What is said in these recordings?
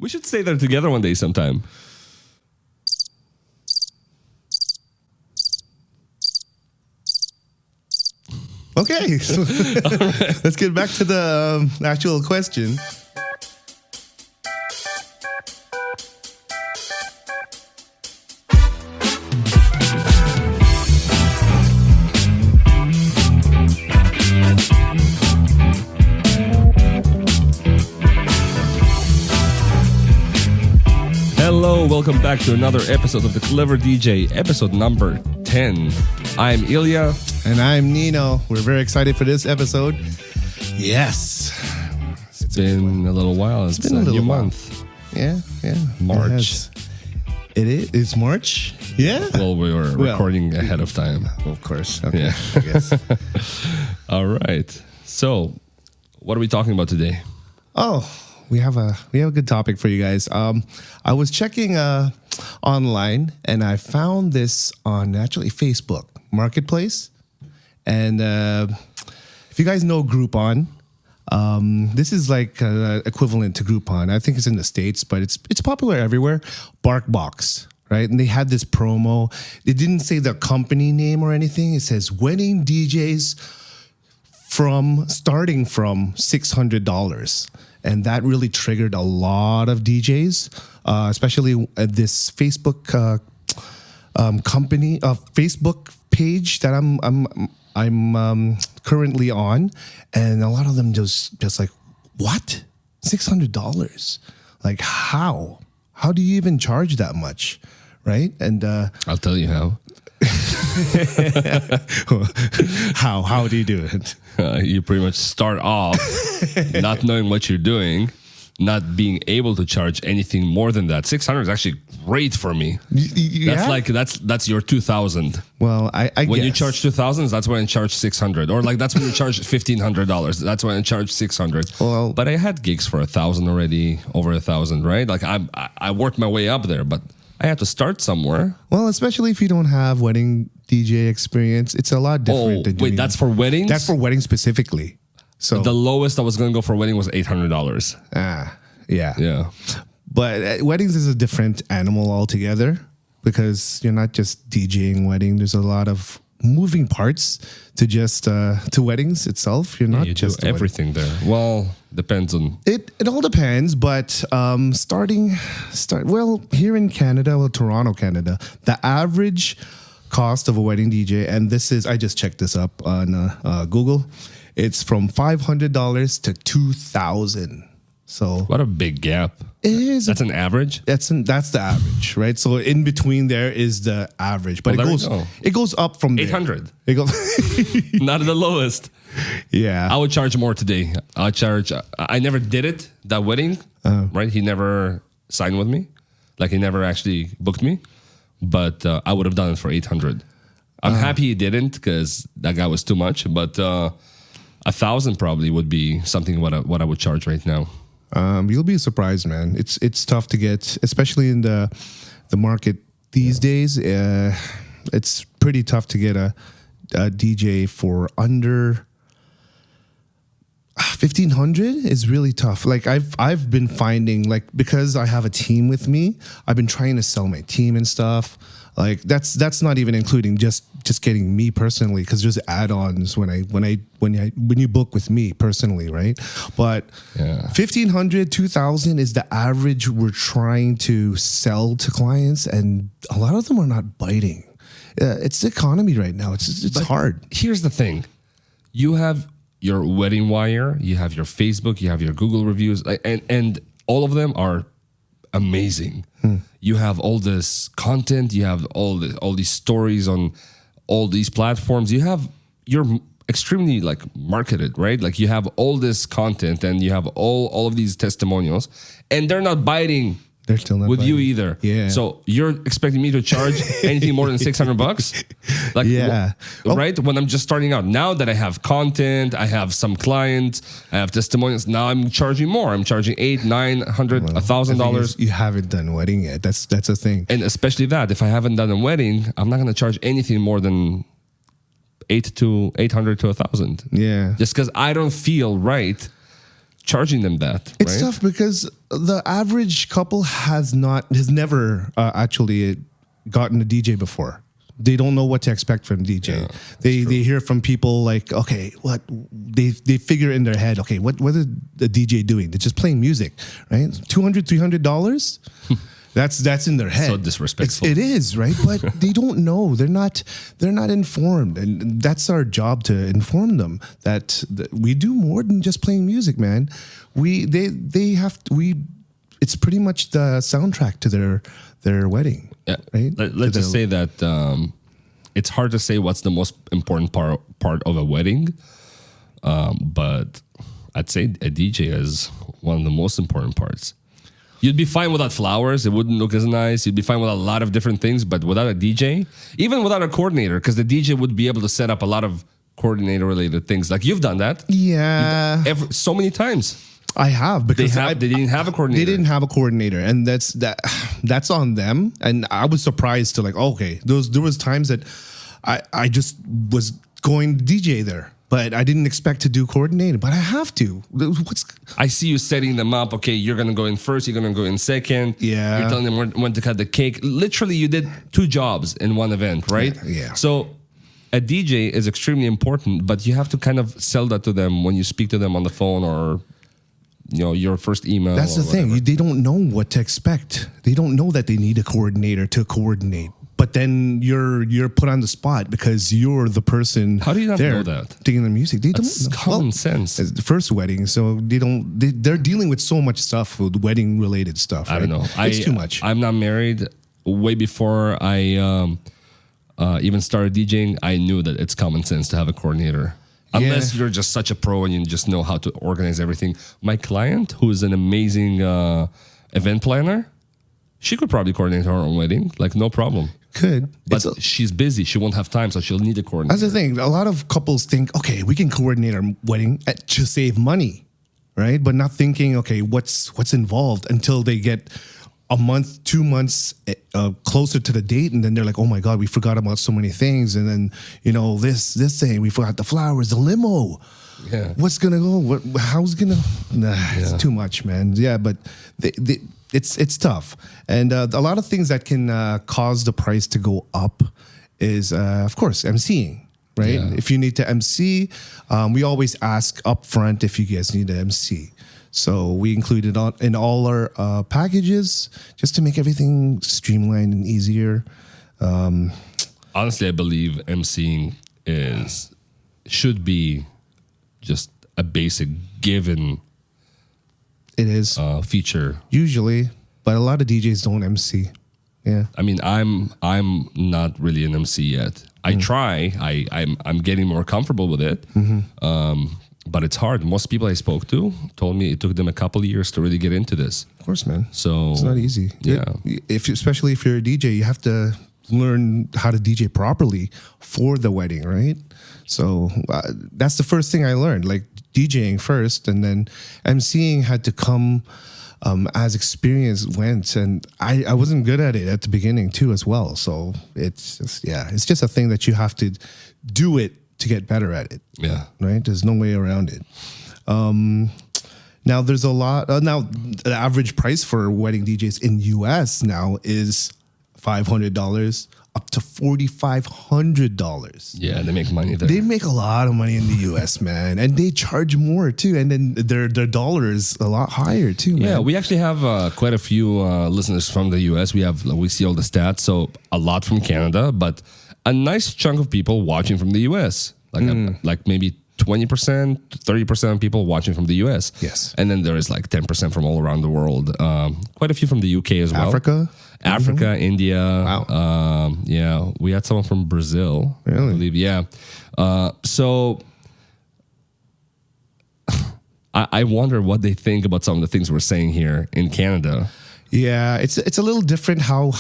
We should stay there together one day sometime. Okay, so let's get back to the actual question. Hello, welcome back to another episode of The Clever DJ, episode number 10. I'm Ilya. And I'm Nino. We're very excited for this episode. Yes. It's been a little while. It's been a new month. Yeah. March. It is? It's March? Yeah. Well, we were recording ahead of time. Of course. Okay. Yeah. I guess. All right. So, what are we talking about today? Oh, we have a good topic for you guys. I was checking online and I found this on actually Facebook Marketplace. And if you guys know Groupon, this is like equivalent to Groupon. I think it's in the States, but it's popular everywhere. BarkBox, right? And they had this promo. It didn't say the company name or anything. It says wedding DJs starting from $600. And that really triggered a lot of DJs, especially at this Facebook company, Facebook page that I'm currently on, and a lot of them just like, what? $600? Like how? How do you even charge that much, right? And I'll tell you how. How do you do it? You pretty much start off not knowing what you're doing, not being able to charge anything more than that. 600 is actually great for me. Yeah? That's your 2,000. Well, I when guess. you charge 2,000, that's when I charge 600, or like that's when you charge $1,500. That's when I charge 600. Well, but I had gigs for 1,000 already, over 1,000, right? Like I worked my way up there, but I had to start somewhere. Well, especially if you don't have wedding DJ experience, it's a lot different. Oh, wait, that's for weddings? That's for weddings specifically. So the lowest I was going to go for a wedding was $800. Yeah. Yeah. But weddings is a different animal altogether because you're not just DJing wedding. There's a lot of moving parts to just to weddings itself. You're not you just do everything there. Well, depends on it. It all depends, but here in Canada, Toronto, Canada, the average cost of a wedding DJ, and this is I just checked this up on Google. It's from $500 to $2,000. So what a big gap. It is. That's an average. That's the average, right? So in between there is the average, but it goes up from there. 800. It goes not the lowest. Yeah, I would charge more today. I never did it, that wedding, right? He never signed with me. Like he never actually booked me, but I would have done it for 800. I'm happy he didn't because that guy was too much, but 1,000 probably would be something what I would charge right now. You'll be surprised, man. It's tough to get, especially in the market these days. It's pretty tough to get a DJ for under 1,500 is really tough. Like I've been finding, like, because I have a team with me, I've been trying to sell my team and stuff. Like that's not even including just getting me personally, because there's add-ons when you book with me personally, right? But 1,500, 2,000 is the average we're trying to sell to clients, and a lot of them are not biting. It's the economy right now. It's hard. Here's the thing: you have your wedding wire, you have your Facebook, you have your Google reviews, and all of them are amazing. You have all this content, you have all these stories on all these platforms. You're extremely like marketed, right? Like you have all this content and you have all of these testimonials, and they're not biting. They're still not with biting. you either. Yeah. So you're expecting me to charge anything more than $600? Like, yeah. Right? When I'm just starting out. Now that I have content, I have some clients, I have testimonials. Now I'm charging more. I'm charging $800, $900, $1,000. You haven't done wedding yet. That's a thing. And especially that, if I haven't done a wedding, I'm not going to charge anything more than $800 to $1,000. Yeah. Just because I don't feel right charging them that. It's right? tough because the average couple has never actually gotten a DJ before. They don't know what to expect from DJ. They hear from people like, okay, what they figure in their head, okay, what is the DJ doing? They're just playing music, right? $200-$300. That's in their head. So disrespectful. It is, right? But they don't know. They're not informed, and that's our job to inform them that we do more than just playing music, man. It's pretty much the soundtrack to their wedding. Yeah. Right? Let's just say that it's hard to say what's the most important part of a wedding, but I'd say a DJ is one of the most important parts. You'd be fine without flowers. It wouldn't look as nice. You'd be fine with a lot of different things, but without a DJ, even without a coordinator, because the DJ would be able to set up a lot of coordinator-related things. Like you've done that. Yeah. So many times. I have, because they didn't have a coordinator. They didn't have a coordinator, and that's on them. And I was surprised to okay, there was times that I just was going DJ there, but I didn't expect to do coordinator. But I have to. I see you setting them up. Okay, you're gonna go in first. You're gonna go in second. Yeah. You're telling them when to cut the cake. Literally, you did 2 jobs in one event, right? Yeah. So a DJ is extremely important, but you have to kind of sell that to them when you speak to them on the phone or your first email. That's the thing. They don't know what to expect. They don't know that they need a coordinator to coordinate. But then you're put on the spot because you're the person. How do you not there know that? Taking the music. They That's don't know. common sense. It's the first wedding, so they're dealing with so much stuff, with wedding related stuff. I don't know. It's too much. I'm not married. Way before I even started DJing, I knew that it's common sense to have a coordinator. Unless you're just such a pro and you just know how to organize everything. My client, who is an amazing event planner, she could probably coordinate her own wedding, like no problem. Could. But she's busy. She won't have time, so she'll need a coordinator. That's the thing. A lot of couples think, okay, we can coordinate our wedding to save money, right? But not thinking, okay, what's involved until they get a month, 2 months closer to the date, and then they're like, "Oh my God, we forgot about so many things." And then this thing, we forgot the flowers, the limo. Yeah. What's gonna go? How's gonna? It's too much, man. Yeah, but it's tough, and a lot of things that can cause the price to go up is, of course, emceeing. Right? Yeah. If you need to MC, we always ask upfront if you guys need to MC. So we include it in all our packages just to make everything streamlined and easier. Honestly, I believe emceeing should be just a basic given It is feature. usually, but a lot of DJs don't MC. Yeah. I mean, I'm not really an MC yet. I try. I'm getting more comfortable with it. But it's hard. Most people I spoke to told me it took them a couple of years to really get into this. Of course, man. So It's not easy. Yeah. Especially if you're a DJ, you have to learn how to DJ properly for the wedding, right? So that's the first thing I learned, like DJing first, and then MCing had to come as experience went, and I wasn't good at it at the beginning too as well. So it's just a thing that you have to do it to get better at it. Yeah. Right? There's no way around it. Now there's a lot. Now the average price for wedding DJs in US now is $500 up to $4,500. Yeah, they make money there. They make a lot of money in the US, man, and they charge more too. And then their dollar is a lot higher too. Man. Yeah, we actually have quite a few listeners from the US. We see all the stats, so a lot from Canada, but a nice chunk of people watching from the US, like maybe 20%, 30% of people watching from the US. Yes. And then there is like 10% from all around the world. Quite a few from the UK as well. Africa, India. Wow. Yeah, we had someone from Brazil. Really? I believe. Yeah. So I wonder what they think about some of the things we're saying here in Canada. Yeah, it's a little different how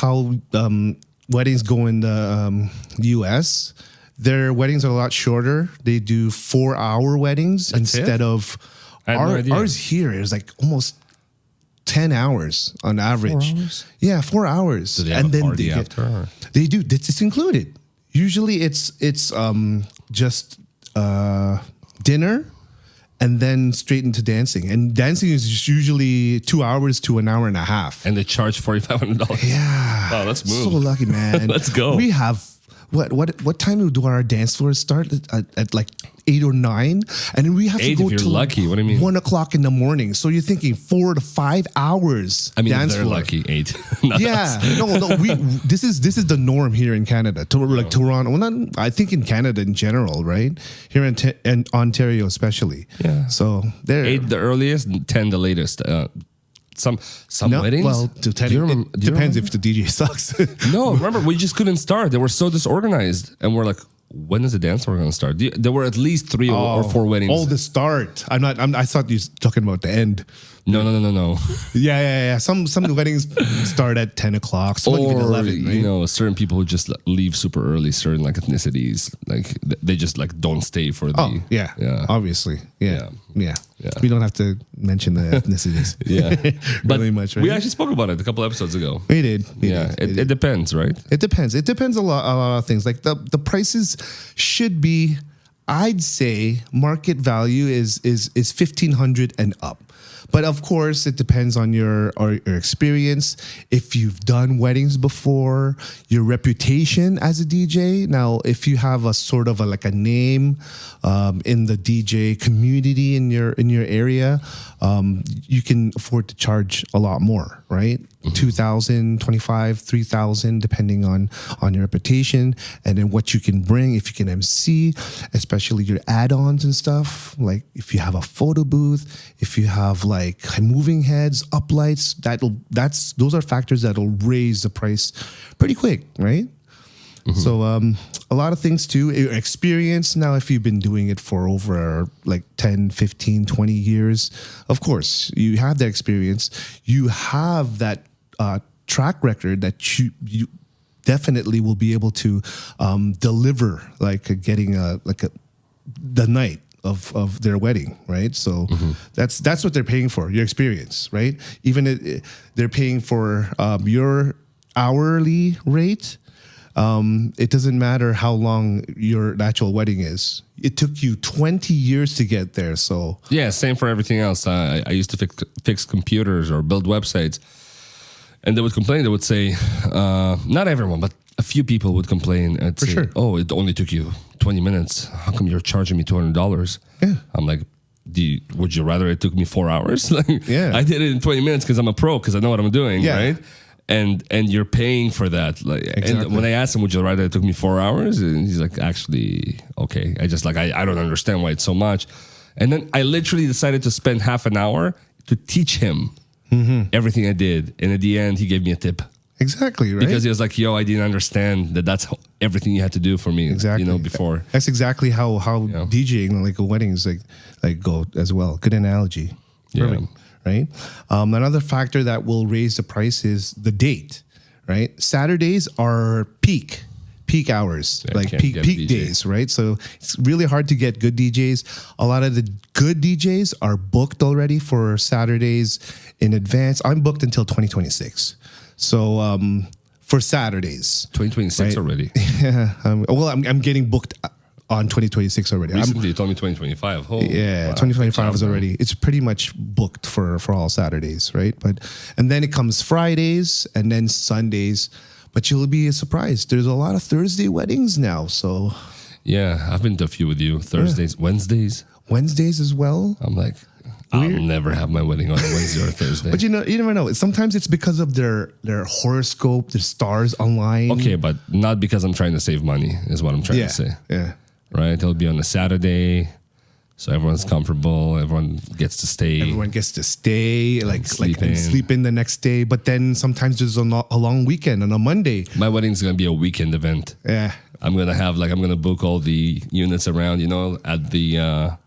weddings go in the US. Their weddings are a lot shorter. They do 4-hour weddings instead of ours here is like almost 10 hours on average. 4 hours? Yeah, 4 hours. Do they have a party after? Or? They do. It's included. Usually it's just dinner and then straight into dancing. And dancing is usually 2 hours to an hour and a half. And they charge $4,500. Yeah. Wow, let's move. So lucky, man. Let's go. We have what time do our dance floors start at like 8 or 9, and then we have to 8 go if you're till lucky. What do you mean? 1 o'clock in the morning. So you're thinking 4 to 5 hours. I mean, dance they're floor. lucky 8. Not Yeah, us. no. This is the norm here in Canada. Like Toronto, well, not, I think in Canada in general, right? Here in Ontario, especially. Yeah. So there. 8 the earliest, 10 the latest. Some weddings. Well, to 10, it depends if the DJ sucks. No, remember we just couldn't start. They were so disorganized, and we're like, when is the dance floor going to start? There were at least 3 or 4 weddings. Oh, the start. I thought you were talking about the end. No. Yeah. Some weddings start at 10 o'clock, some even 11. Right? You know, certain people who just leave super early. Certain like ethnicities, like they just like don't stay for the. Oh, yeah. Obviously, yeah. We don't have to mention the ethnicities. Yeah, but really much. Right? We actually spoke about it a couple episodes ago. We did. It depends, right? It depends. It depends a lot of things. Like the prices should be, I'd say, market value is 1,500 and up. But of course, it depends on your experience. If you've done weddings before, your reputation as a DJ. Now, if you have a sort of like a name in the DJ community in your area, you can afford to charge a lot more, right? $2,000, $2,500, $3,000, depending on your reputation, and then what you can bring. If you can MC, especially your add-ons and stuff, like if you have a photo booth, if you have like moving heads, uplights, those are factors that'll raise the price pretty quick, right? So a lot of things too. Experience. Now, if you've been doing it for over like 10, 15, 20 years, of course, you have that experience. You have that track record that you definitely will be able to deliver, like getting the night of their wedding, right? So that's what they're paying for, your experience, right? Even they're paying for your hourly rate. It doesn't matter how long your actual wedding is. It took you 20 years to get there. So yeah, same for everything else. I used to fix computers or build websites, and they would complain. They would say, not everyone, but a few people would complain and say, sure. "Oh, it only took you 20 minutes. How come you're charging me $200?" Yeah. I'm like, would you rather it took me 4 hours? Like, Yeah. I did it in 20 minutes because I'm a pro, because I know what I'm doing, Yeah. right? And you're paying for that. Like, Exactly. And when I asked him, would you rather it took me 4 hours? And he's like, actually, okay. I don't understand why it's so much. And then I literally decided to spend half an hour to teach him everything I did. And at the end, he gave me a tip. exactly, right? Because he was like, yo, I didn't understand that's everything you had to do for me, Exactly. before. That's exactly how DJing like a wedding is like go as well. Good analogy. Yeah. Perfect. Right. Another factor that will raise the price is the date. Right. Saturdays are peak hours, Yeah, like can't peak get DJs. days. Right. So it's really hard to get good DJs. A lot of the good DJs are booked already for Saturdays in advance. I'm booked until 2026. So for Saturdays, 2026 right? already. Yeah. I'm getting booked on 2026 already. Recently, you told me 2025. Oh, Yeah, wow. 2025 is Good job, already. It's pretty much booked for all Saturdays, right? And then it comes Fridays and then Sundays. But you'll be surprised. There's a lot of Thursday weddings now. So Yeah, I've been to a few with you. Thursdays, Wednesdays. Wednesdays as well. I'm like, I'll never have my wedding on a Wednesday or a Thursday. But you never know. Sometimes it's because of their horoscope, their stars online. Okay, but not because I'm trying to save money, is what I'm trying Yeah. to say. Yeah. Right? It'll be on a Saturday, so everyone's comfortable. Everyone gets to stay. Everyone gets to stay, sleep and in. sleep in the next day. But then sometimes there's a long weekend on a Monday. My wedding's gonna be a weekend event. Yeah. I'm gonna book all the units around, at the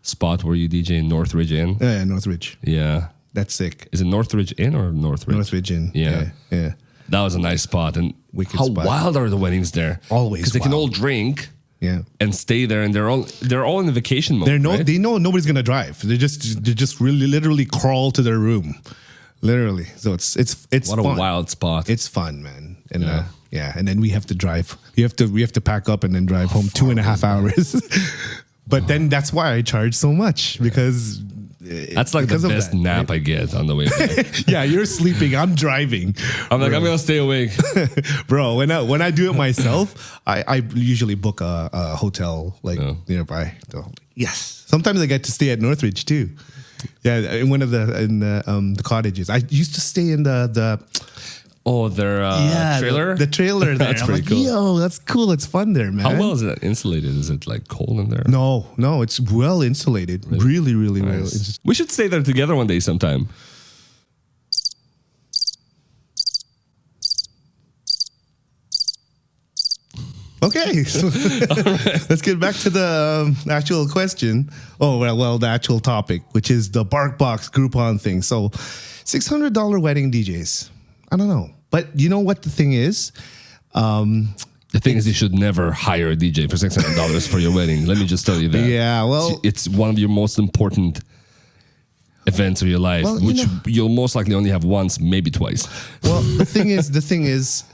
spot where you DJ in Northridge Inn. Yeah, Northridge. Yeah. That's sick. Is it Northridge Inn or Northridge? Northridge Inn. Yeah. Yeah. That was a nice spot. And Wicked how spot. wild are the weddings there? Always because they can all wild. drink Yeah. and stay there, and they're all in the vacation mode. Right? They know nobody's gonna drive. They just really literally crawl to their room, literally. So it's What fun. a wild spot. It's fun, man. And Yeah. and then we have to drive. We have to pack up and then drive home 2.5 hours. But then that's why I charge so much because That's like the because of best that, nap right? I get on the way back. Yeah, you're sleeping. I'm driving. I'm like, I'm gonna stay awake. Bro, when I do it myself, I usually book a hotel like nearby. So, yes. Sometimes I get to stay at Northridge too. Yeah, in one of the cottages. I used to stay in the Their trailer. The trailer there. That's I'm pretty like, cool. yo, that's cool. It's fun there, man. How well is it insulated? Is it like cold in there? No, it's well insulated. Really, really well. Nice. We should stay there together one day sometime. Okay, so let's get back to the actual question. Oh, well, the actual topic, which is the BarkBox Groupon thing. So, $600 wedding DJs. I don't know, but you know what the thing is? The thing is, you should never hire a DJ for $600 for your wedding. Let me just tell you that. Yeah, well, it's one of your most important events of your life, Well, which you'll most likely only have once, maybe twice. well, the thing is,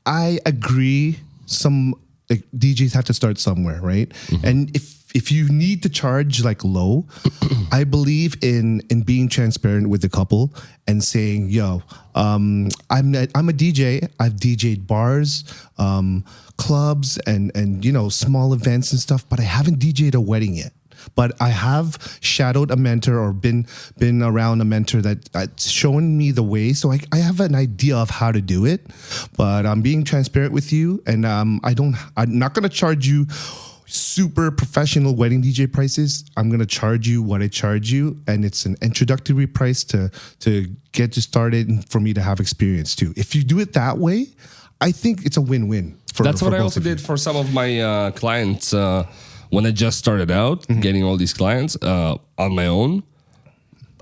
I agree. Some like, DJs have to start somewhere, right? Mm-hmm. And if you need to charge like low, I believe in being transparent with the couple and saying, "Yo, I'm a DJ. I've DJ'd bars, clubs, and small events and stuff, but I haven't DJ'd a wedding yet." But I have shadowed a mentor or been around a mentor that's shown me the way. So I have an idea of how to do it. But I'm being transparent with you. And I'm not going to charge you super professional wedding DJ prices. I'm going to charge you what I charge you. And it's an introductory price to get you started and for me to have experience too. If you do it that way, I think it's a win-win. That's what I both also of you. did for some of my clients. When I just started out getting all these clients on my own,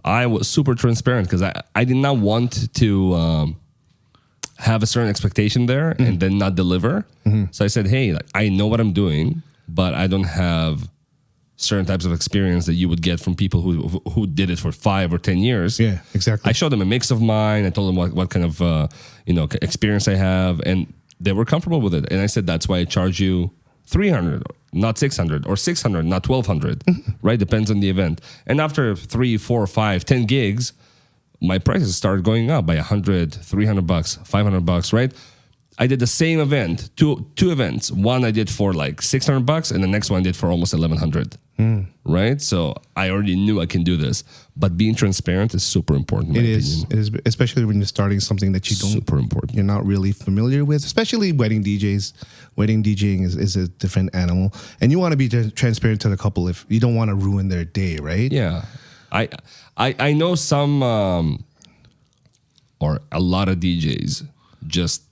I was super transparent because I did not want to have a certain expectation there and then not deliver. So I said, hey, like, I know what I'm doing, but I don't have certain types of experience that you would get from people who did it for 5 or 10 years. Yeah, exactly. I showed them a mix of mine. I told them what kind of experience I have, and they were comfortable with it. And I said, that's why I charge you 300, not 600, or 600, not 1200, right? Depends on the event. And after 3, 4, 5, 10 gigs, my prices started going up by 100, 300 bucks, 500 bucks, right? I did the same event, two events. One I did for like 600 bucks, and the next one I did for almost 1100, right? So I already knew I can do this. But being transparent is super important. It is, especially when you're starting something that you don't, super important. You're not really familiar with, especially wedding DJs. Wedding DJing is a different animal, and you want to be transparent to the couple if you don't want to ruin their day, right? Yeah, I know some or a lot of DJs just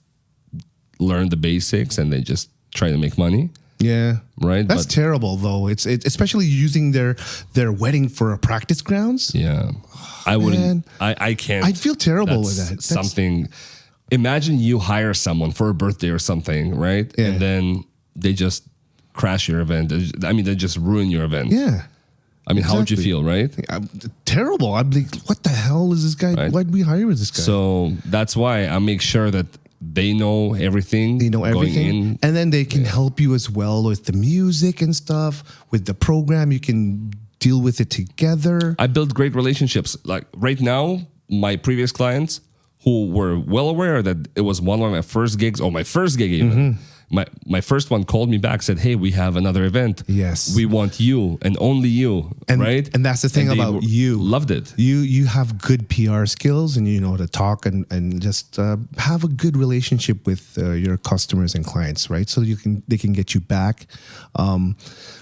learn the basics and they just try to make money. Yeah, right. That's terrible, though. It's especially using their wedding for a practice grounds. Yeah, I wouldn't. I can't. I'd feel terrible with That's that. Something. Imagine you hire someone for a birthday or something, right? Yeah. And then they just crash your event. I mean, they just ruin your event. Yeah. I mean, how would you feel, right? Terrible. I'd be like, what the hell is this guy? Right. Why'd we hire this guy? So that's why I make sure that they know everything. They know everything. Going in. And then they can help you as well with the music and stuff, with the program. You can deal with it together. I built great relationships. Like right now, my previous clients who were well aware that it was one of my first gigs, or my first gig even. My first one called me back, said, hey, we have another event. Yes. We want you and only you, right? And that's the thing about you. Loved it. You have good PR skills, and you know to talk and just have a good relationship with your customers and clients, right? So they can get you back.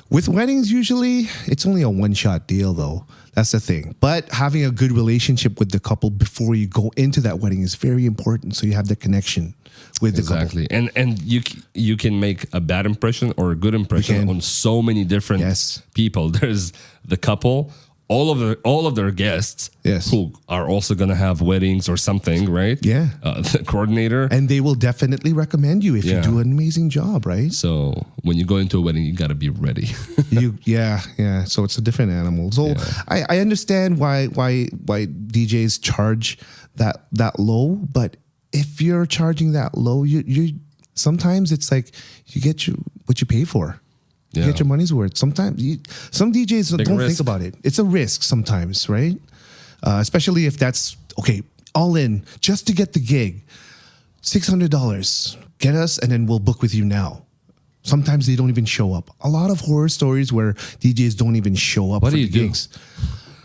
With weddings, usually it's only a one-shot deal, though. That's the thing. But having a good relationship with the couple before you go into that wedding is very important. So you have the connection with the couple. Exactly. And you can make a bad impression or a good impression on so many different people. There's the couple, all of their guests who are also going to have weddings or something, right? Yeah. The coordinator. And they will definitely recommend you if you do an amazing job, right? So when you go into a wedding, you got to be ready. So it's a different animal. So I understand why DJs charge that low, but if you're charging that low, you sometimes it's like you get what you pay for. Yeah. get your money's worth. Sometimes some DJs don't risk. think about it. It's a risk sometimes, right? Especially if that's okay, all in just to get the gig. $600. Get us, and then we'll book with you now. Sometimes they don't even show up. A lot of horror stories where DJs don't even show up What for do you the do? gigs.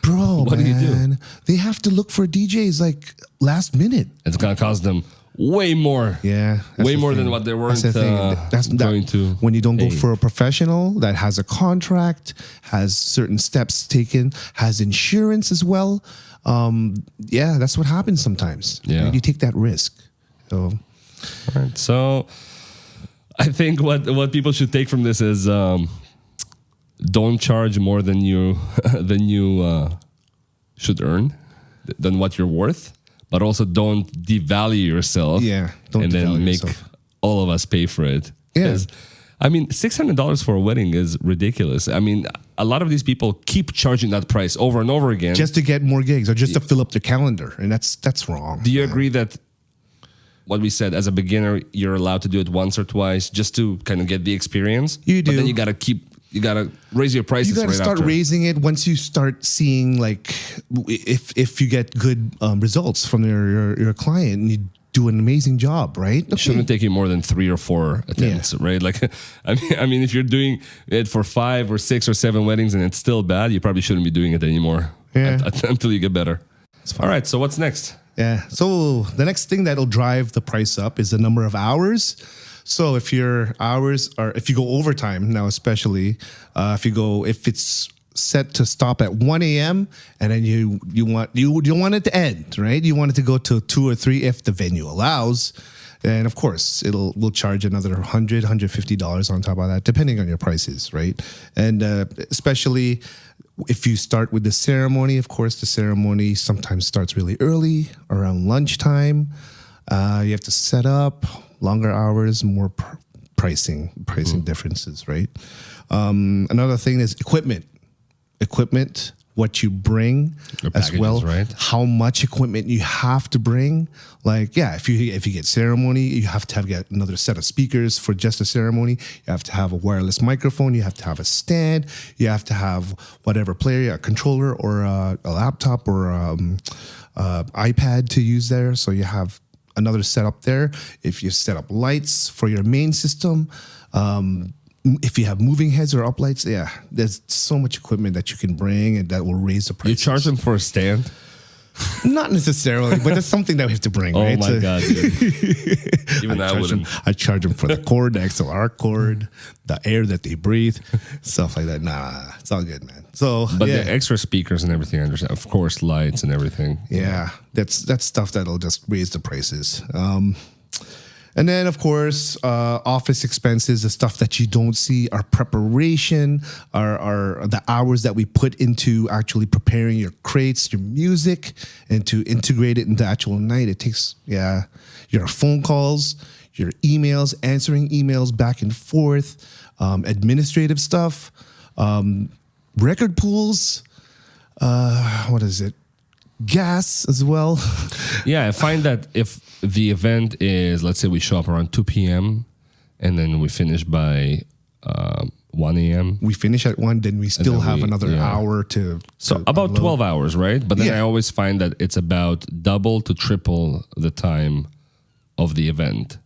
Bro, What do you do? man, they have to look for DJs like last minute. It's gonna cost them way more. Yeah, that's Way the more thing. than what they That's weren't the thing. That's going to when you don't go pay. for a professional that has a contract, has certain steps taken, has insurance as well. Yeah, that's what happens sometimes. Yeah. right? You take that risk. So Right. So I think what people should take from this is don't charge more than you should earn, than what you're worth, but also don't devalue yourself. Yeah, don't and then devalue make yourself. all of us pay for it. Yeah. 'Cause, I mean, $600 for a wedding is ridiculous. I mean, a lot of these people keep charging that price over and over again. just to get more gigs or just to fill up their calendar, and that's wrong. Do you agree that what we said, as a beginner, you're allowed to do it once or twice just to kind of get the experience? You But do. then you gotta raise your prices You got to right start after. raising it once you start seeing like if you get good results from your client and you do an amazing job, right? It shouldn't take you more than 3 or 4 attempts, right? Like, I mean, if you're doing it for 5 or 6 or 7 weddings and it's still bad, you probably shouldn't be doing it anymore. Yeah. Until you get better. All right. So what's next? Yeah. So the next thing that'll drive the price up is the number of hours. So if your hours are, if you go overtime now, especially if it's set to stop at 1 a.m. and then you want it to end, right? You want it to go to 2 or 3 if the venue allows. And of course, we'll charge another $100, $150 on top of that, depending on your prices, right? And especially if you start with the ceremony, of course, the ceremony sometimes starts really early, around lunchtime. You have to set up longer hours, more pricing differences, right? Another thing is equipment, what you bring Your as well, packages, right? how much equipment you have to bring. Like, yeah, if you get ceremony, you have to get another set of speakers for just a ceremony. You have to have a wireless microphone. You have to have a stand. You have to have whatever player, a controller or a laptop or iPad to use there. So you have another setup there. If you set up lights for your main system, if you have moving heads or uplights, yeah, there's so much equipment that you can bring and that will raise the price. You charge them for a stand? Not necessarily, but that's something that we have to bring, Oh right? my God, dude. Even I wouldn't. I charge them for the cord, the XLR cord, the air that they breathe, stuff like that. Nah, it's all good, man. So, But yeah, the extra speakers and everything, I understand. Of course, lights and everything. yeah, that's stuff that'll just raise the prices. And then, of course, office expenses, the stuff that you don't see, our preparation, our the hours that we put into actually preparing your crates, your music, and to integrate it into actual night. It takes, your phone calls, your emails, answering emails back and forth, administrative stuff, record pools, what is it? Gas as well. Yeah, I find that if the event is, let's say we show up around 2 p.m. and then we finish by 1 a.m. We finish at 1, then we still then have we- another yeah. hour to About unload. 12 hours, right? But then Yeah. I always find that it's about double to triple the time of the event.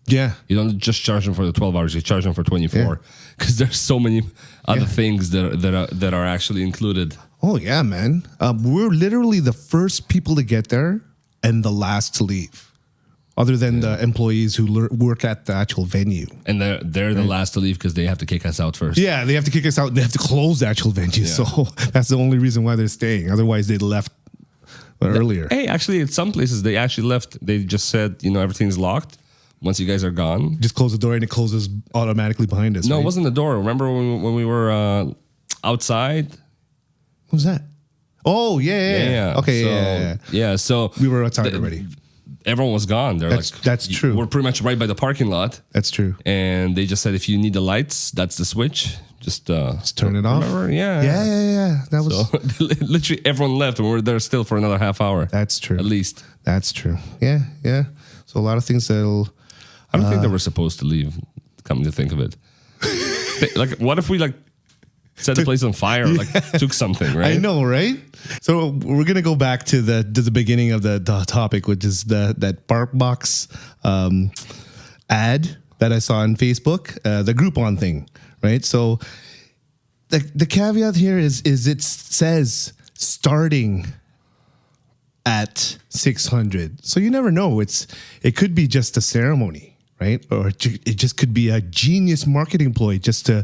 Yeah. You don't just charge them for the 12 hours, you charge them for 24 because there's so many other things that are actually included. Oh, yeah, man. We're literally the first people to get there and the last to leave, other than the employees who work at the actual venue. And they're the last to leave because they have to kick us out first. Yeah, they have to kick us out. They have to close the actual venue. So that's the only reason why they're staying. Otherwise, they'd left earlier. Hey, actually, at some places, they actually left. They just said, everything's locked once you guys are gone. Just close the door and it closes automatically behind us. No, right? it wasn't the door. Remember when we were outside? What was that? Oh, yeah. Okay, So, yeah. So We were outside already. everyone was gone. They're That's true. We're pretty much right by the parking lot, That's true. and they just said if you need the lights, that's the switch. Just Turn it off. Remember? Yeah. Yeah. That was. So literally everyone left, and we were there still for another half hour. That's true. At least. That's true. Yeah. So a lot of things that'll. I don't think they were supposed to leave. Come to think of it, Like, what if we like set the place on fire, or, like took something, right? I know, right? So we're gonna go back to the beginning of the topic, which is that BarkBox ad that I saw on Facebook, the Groupon thing, right? So the caveat here is it says starting at 600, so you never know. It could be just a ceremony, right? Or it just could be a genius marketing ploy just to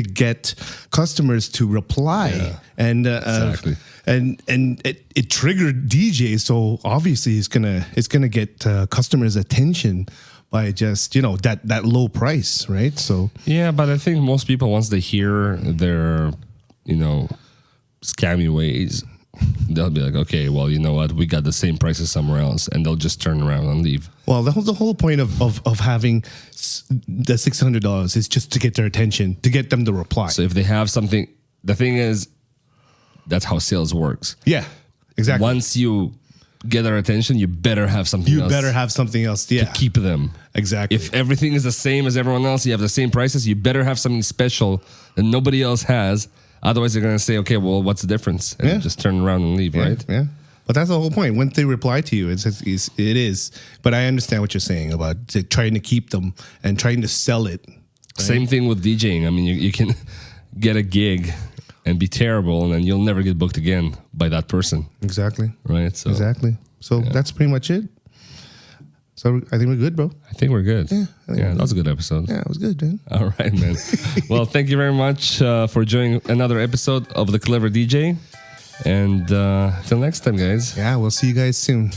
get customers to reply. And Exactly. And it triggered DJ, so obviously it's gonna get customers' attention by just that low price, right? So Yeah, but I think most people, once they hear their scammy ways, they'll be like, okay, well, you know what, we got the same prices somewhere else, and they'll just turn around and leave. well, that was the whole point of having the $600 is just to get their attention, to get them to reply. So if they have something, the thing is, that's how sales works. Yeah, exactly. Once you get their attention, you better have something else. You better have something else. Yeah, keep them. exactly. If everything is the same as everyone else, you have the same prices, you better have something special that nobody else has. Otherwise, they're going to say, okay, well, what's the difference? And just turn around and leave, right? Yeah. But that's the whole point. Once they reply to you, it is. But I understand what you're saying about trying to keep them and trying to sell it. Right? Same thing with DJing. I mean, you can get a gig and be terrible, and then you'll never get booked again by that person, Exactly. right? So Exactly. So that's pretty much it. So I think we're good, bro. I think we're good. Yeah, I think that was a good episode. Yeah, it was good, man. All right, man. Well, thank you very much for joining another episode of The Clever DJ. And till next time, guys. Yeah, we'll see you guys soon.